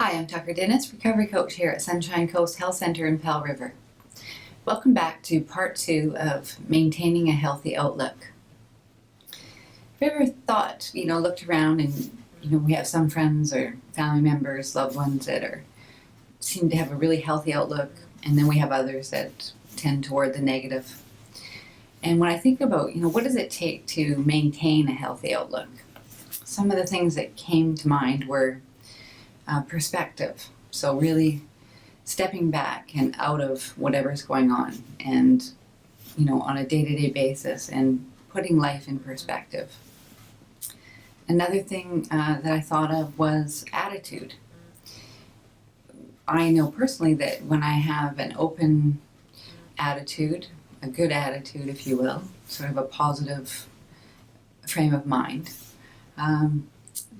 Hi, I'm Tucker Dennis, recovery coach here at Sunshine Coast Health Center in Powell River. Welcome back to part 2 of maintaining a healthy outlook. Have you ever thought, looked around and, we have some friends or family members, loved ones that seem to have a really healthy outlook, and then we have others that tend toward the negative. And when I think about, what does it take to maintain a healthy outlook? Some of the things that came to mind were perspective. So really stepping back and out of whatever's going on and, on a day-to-day basis and putting life in perspective. Another thing that I thought of was attitude. I know personally that when I have an open attitude, a good attitude, if you will, sort of a positive frame of mind,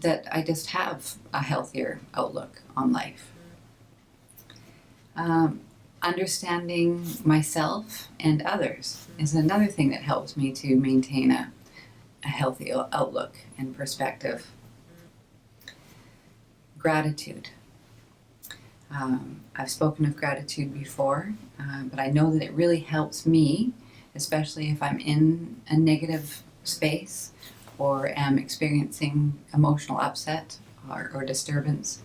that I just have a healthier outlook on life. Understanding myself and others is another thing that helps me to maintain a healthy outlook and perspective. Gratitude. I've spoken of gratitude before, but I know that it really helps me, especially if I'm in a negative space or am experiencing emotional upset or disturbance,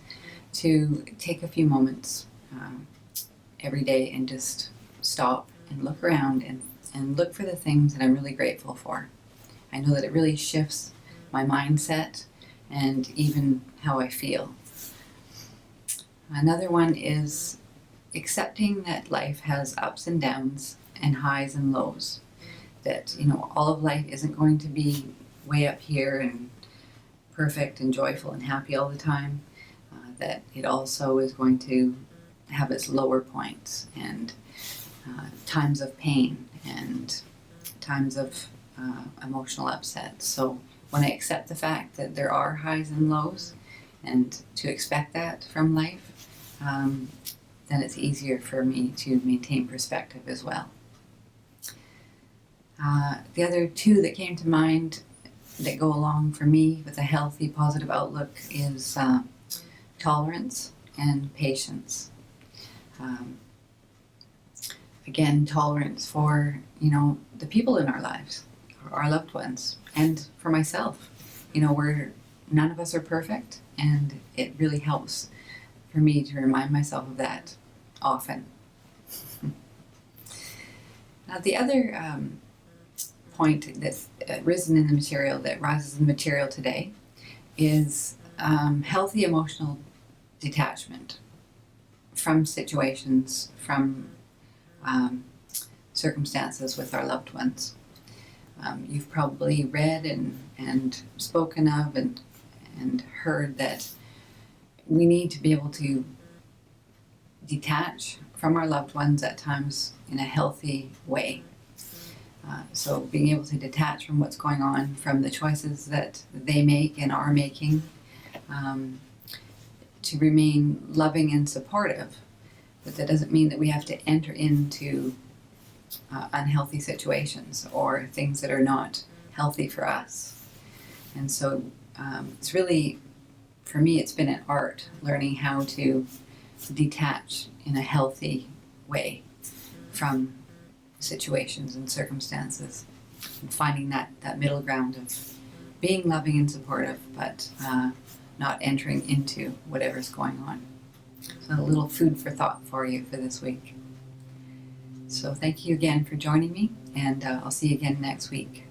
to take a few moments every day and just stop and look around and look for the things that I'm really grateful for. I know that it really shifts my mindset and even how I feel. Another one is accepting that life has ups and downs and highs and lows. That, all of life isn't going to be way up here and perfect and joyful and happy all the time. That it also is going to have its lower points and times of pain and times of emotional upset. So when I accept the fact that there are highs and lows and to expect that from life, then it's easier for me to maintain perspective as well. The other two that came to mind that go along for me with a healthy, positive outlook is tolerance and patience. Again, tolerance for, the people in our lives, our loved ones, and for myself. None of us are perfect, and it really helps for me to remind myself of that often. Now, the other point that's risen in the material, that rises in the material today, is healthy emotional detachment from situations, from circumstances with our loved ones. You've probably read and spoken of and heard that we need to be able to detach from our loved ones at times in a healthy way. So being able to detach from what's going on, from the choices that they make and are making, to remain loving and supportive. But that doesn't mean that we have to enter into unhealthy situations or things that are not healthy for us. And so it's really, for me, it's been an art learning how to detach in a healthy way from situations and circumstances, and finding that middle ground of being loving and supportive, but not entering into whatever's going on. So a little food for thought for you for this week. So thank you again for joining me, and I'll see you again next week.